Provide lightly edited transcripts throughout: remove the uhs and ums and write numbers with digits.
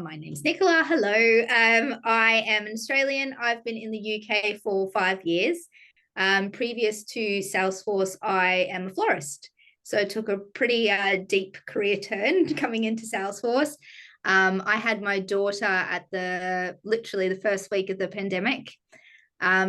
my name's Nikola. Hello. I am an Australian. I've been in the UK for 5 years. Previous to Salesforce, I am a florist. So I took a pretty deep career turn coming into Salesforce. I had my daughter at literally the first week of the pandemic.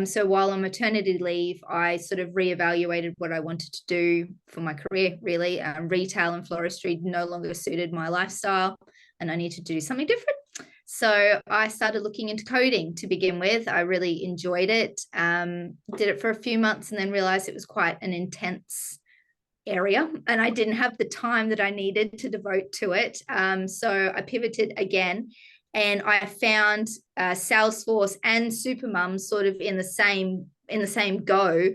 So while on maternity leave, I sort of reevaluated what I wanted to do for my career, really. Retail and floristry no longer suited my lifestyle, and I needed to do something different. So I started looking into coding to begin with. I really enjoyed it, did it for a few months and then realized it was quite an intense area and I didn't have the time that I needed to devote to it. So I pivoted again and I found Salesforce and Supermums sort of in the same go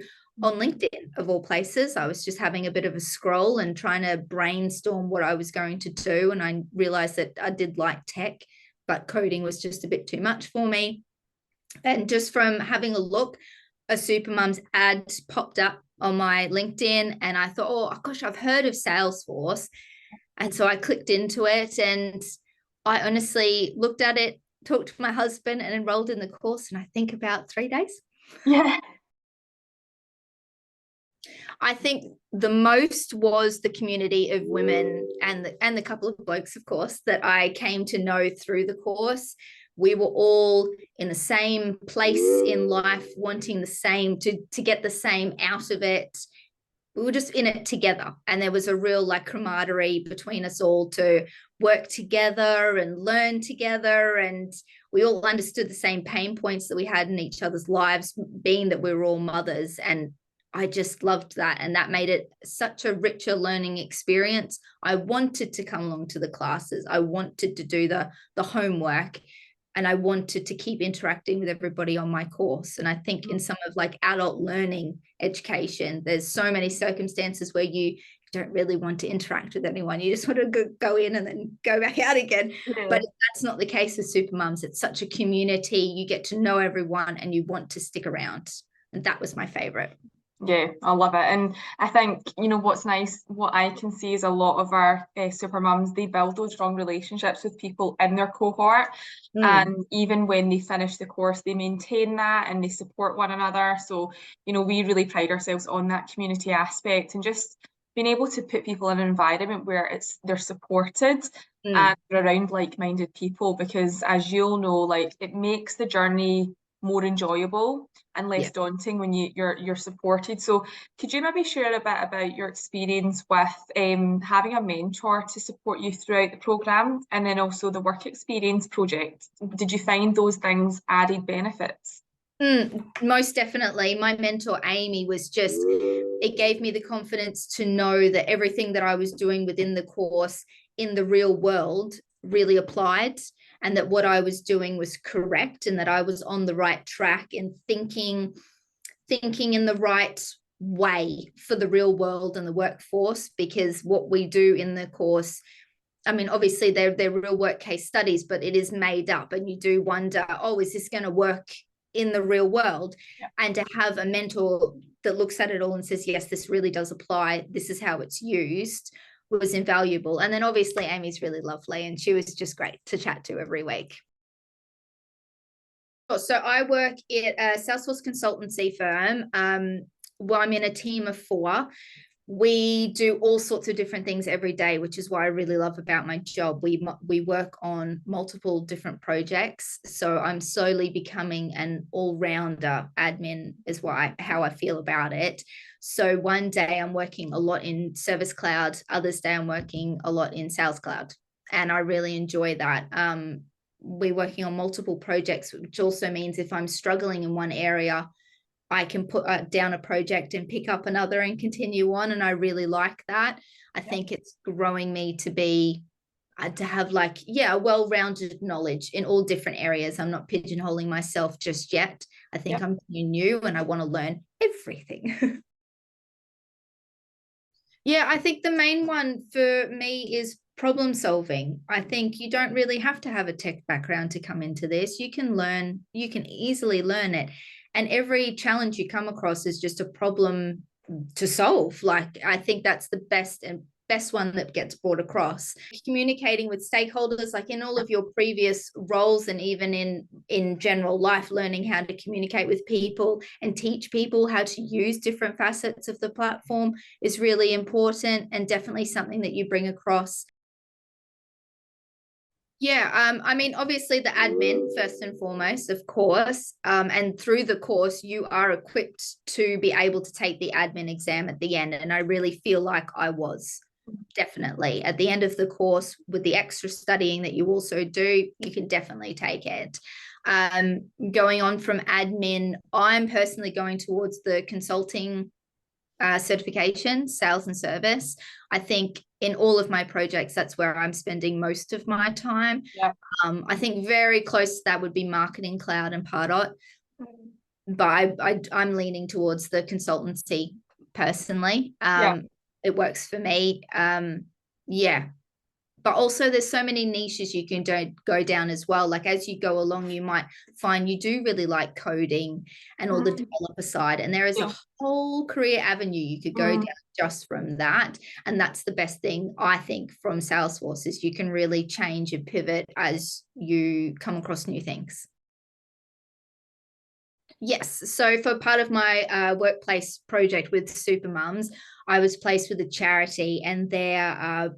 on LinkedIn, of all places. I was just having a bit of a scroll and trying to brainstorm what I was going to do. And I realized that I did like tech, but coding was just a bit too much for me. And just from having a look, a Supermums ad popped up on my LinkedIn and I thought, oh gosh, I've heard of Salesforce. And so I clicked into it and I honestly looked at it, talked to my husband and enrolled in the course in I think about 3 days. Yeah. I think the most was the community of women and the couple of blokes, of course, that I came to know through the course. We were all in the same place in life, wanting the same, to get the same out of it. We were just in it together. And there was a real like camaraderie between us all to work together and learn together. And we all understood the same pain points that we had in each other's lives, being that we were all mothers. And I just loved that. And that made it such a richer learning experience. I wanted to come along to the classes. I wanted to do the homework. And I wanted to keep interacting with everybody on my course. And I think in some of like adult learning education, there's so many circumstances where you don't really want to interact with anyone. You just want to go in and then go back out again. Yeah. But that's not the case with Supermums. It's such a community. You get to know everyone and you want to stick around. And that was my favorite. Yeah, I love it. And I think, you know, what's nice, what I can see is a lot of our Supermums, they build those strong relationships with people in their cohort. And even when they finish the course, they maintain that and they support one another. So, you know, we really pride ourselves on that community aspect and just being able to put people in an environment where they're supported and around like-minded people, because as you'll know, like it makes the journey more enjoyable and less daunting when you're supported. So could you maybe share a bit about your experience with having a mentor to support you throughout the programme and then also the work experience project? Did you find those things added benefits? Most definitely. My mentor Amy it gave me the confidence to know that everything that I was doing within the course in the real world really applied, and that what I was doing was correct and that I was on the right track and thinking in the right way for the real world and the workforce. Because what we do in the course, I mean, obviously they're real work case studies, but it is made up and you do wonder, oh, is this going to work in the real world? Yeah. And to have a mentor that looks at it all and says, yes, this really does apply, this is how it's used, was invaluable. And then obviously Amy's really lovely and she was just great to chat to every week. So I work at a Salesforce consultancy firm. Well, I'm in a team of 4. We do all sorts of different things every day, which is what I really love about my job. We work on multiple different projects. So I'm slowly becoming an all-rounder admin is how I feel about it. So one day I'm working a lot in Service Cloud, others day I'm working a lot in Sales Cloud. And I really enjoy that. We're working on multiple projects, which also means if I'm struggling in one area, I can put down a project and pick up another and continue on. And I really like that. I think it's growing me to have like, a well-rounded knowledge in all different areas. I'm not pigeonholing myself just yet. I think I'm new and I want to learn everything. I think the main one for me is problem solving. I think you don't really have to have a tech background to come into this. You can easily learn it. And every challenge you come across is just a problem to solve. Like, I think that's the best and best one that gets brought across. Communicating with stakeholders, like in all of your previous roles and even in general life, learning how to communicate with people and teach people how to use different facets of the platform is really important, and definitely something that you bring across. Yeah, I mean, obviously the admin first and foremost, of course, and through the course, you are equipped to be able to take the admin exam at the end. And I really feel like I was definitely at the end of the course with the extra studying that you also do, you can definitely take it. Going on from admin, I'm personally going towards the consulting certification, sales and service. I think in all of my projects, that's where I'm spending most of my time. Yeah. I think very close to that would be marketing cloud and Pardot, but I'm leaning towards the consultancy personally. It works for me. Yeah. But also there's so many niches you can go down as well. Like as you go along, you might find you do really like coding and all the developer side. And there is a whole career avenue you could go down just from that. And that's the best thing, I think, from Salesforce is you can really change and pivot as you come across new things. Yes. So for part of my workplace project with Supermums, I was placed with a charity, and their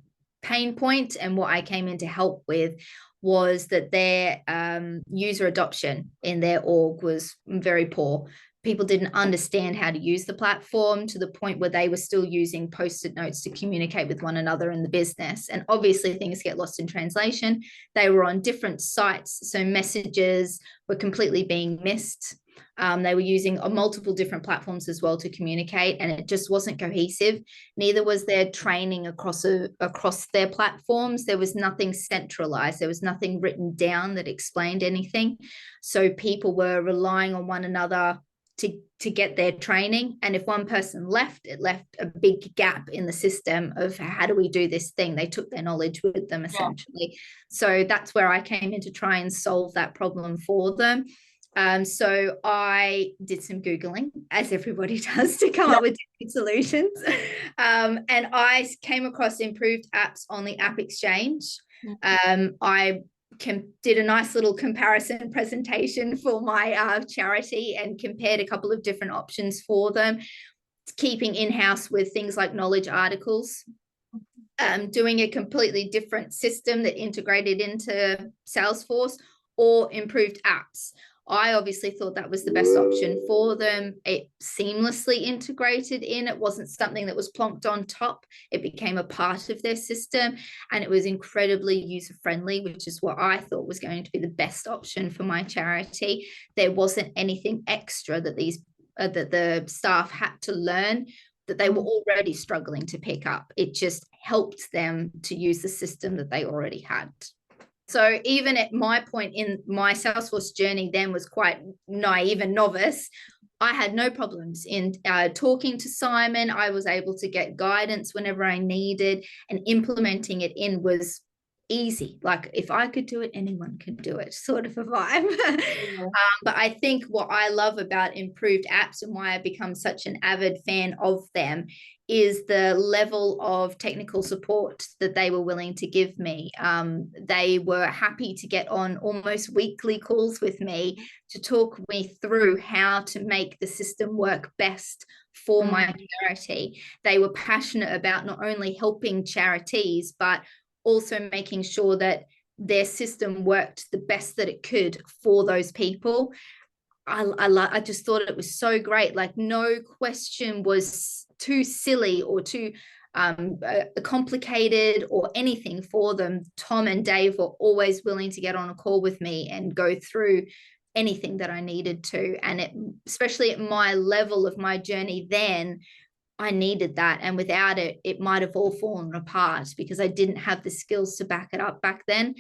pain point and what I came in to help with was that their user adoption in their org was very poor. People didn't understand how to use the platform to the point where they were still using post-it notes to communicate with one another in the business. And obviously things get lost in translation. They were on different sites, so messages were completely being missed. They were using multiple different platforms as well to communicate, and it just wasn't cohesive. Neither was their training across their platforms. There was nothing centralized. There was nothing written down that explained anything. So people were relying on one another to get their training. And if one person left, it left a big gap in the system of how do we do this thing? They took their knowledge with them, essentially. Yeah. So that's where I came in to try and solve that problem for them. So I did some Googling, as everybody does, to come up with different solutions. And I came across improved apps on the App Exchange. I did a nice little comparison presentation for my charity and compared a couple of different options for them, keeping in-house with things like knowledge articles, doing a completely different system that integrated into Salesforce, or improved apps. I obviously thought that was the best option for them. It seamlessly integrated in. It wasn't something that was plonked on top. It became a part of their system, and it was incredibly user-friendly, which is what I thought was going to be the best option for my charity. There wasn't anything extra that that the staff had to learn that they were already struggling to pick up. It just helped them to use the system that they already had. So even at my point in my Salesforce journey then was quite naive and novice. I had no problems in talking to Simon. I was able to get guidance whenever I needed, and implementing it in was easy. Like if I could do it, anyone can do it, sort of a vibe. But I think what I love about improved apps and why I become such an avid fan of them is the level of technical support that they were willing to give me. They were happy to get on almost weekly calls with me to talk me through how to make the system work best for my charity. They were passionate about not only helping charities, but also making sure that their system worked the best that it could for those people. I just thought it was so great. Like no question was too silly or too complicated or anything for them. Tom and Dave were always willing to get on a call with me and go through anything that I needed to. And especially at my level of my journey then, I needed that. And without it, it might have all fallen apart because I didn't have the skills to back it up back then.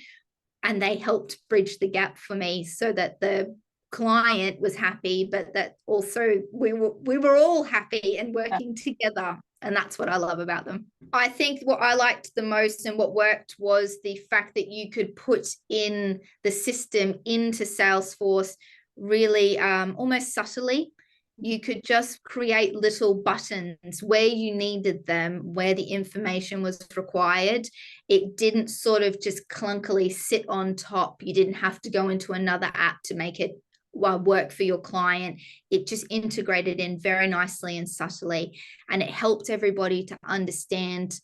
And they helped bridge the gap for me so that the client was happy, but that also we were all happy and working together. And that's what I love about them. I think what I liked the most and what worked was the fact that you could put in the system into Salesforce really almost subtly. You could just create little buttons where you needed them, where the information was required. It didn't sort of just clunkily sit on top. You didn't have to go into another app to make it work for your client. It just integrated in very nicely and subtly, and it helped everybody to understand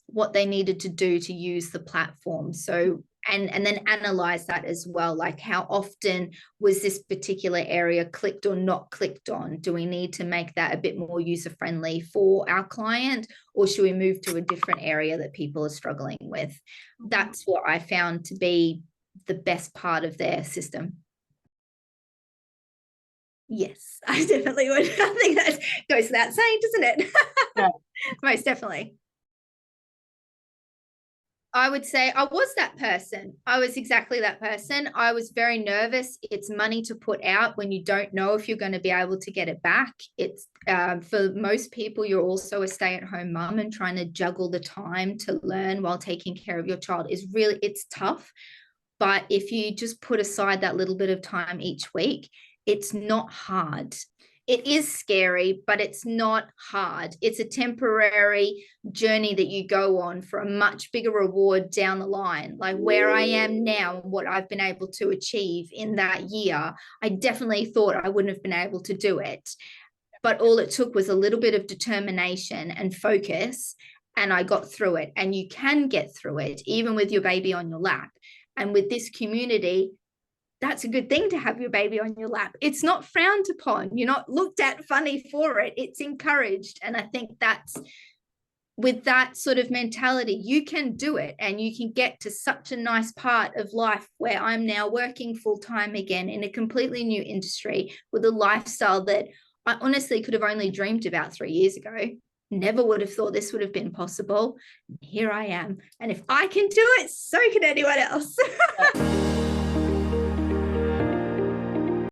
what they needed to do to use the platform. So and then analyze that as well, like how often was this particular area clicked or not clicked on? Do we need to make that a bit more user friendly for our client, or should we move to a different area that people are struggling with? That's what I found to be the best part of their system. Yes, I definitely would. I think that goes without saying, doesn't it? Yeah. Most definitely. I would say I was that person. I was exactly that person. I was very nervous. It's money to put out when you don't know if you're going to be able to get it back. It's for most people, you're also a stay-at-home mum, and trying to juggle the time to learn while taking care of your child is really, it's tough. But if you just put aside that little bit of time each week, it's not hard. It is scary, but it's not hard. It's a temporary journey that you go on for a much bigger reward down the line. Like where I am now, what I've been able to achieve in that year, I definitely thought I wouldn't have been able to do it. But all it took was a little bit of determination and focus, and I got through it. And you can get through it even with your baby on your lap. And with this community, that's a good thing to have your baby on your lap. It's not frowned upon. You're not looked at funny for it. It's encouraged. And I think that's, with that sort of mentality, you can do it, and you can get to such a nice part of life where I'm now working full-time again in a completely new industry with a lifestyle that I honestly could have only dreamed about 3 years ago. Never would have thought this would have been possible. Here I am. And if I can do it, so can anyone else.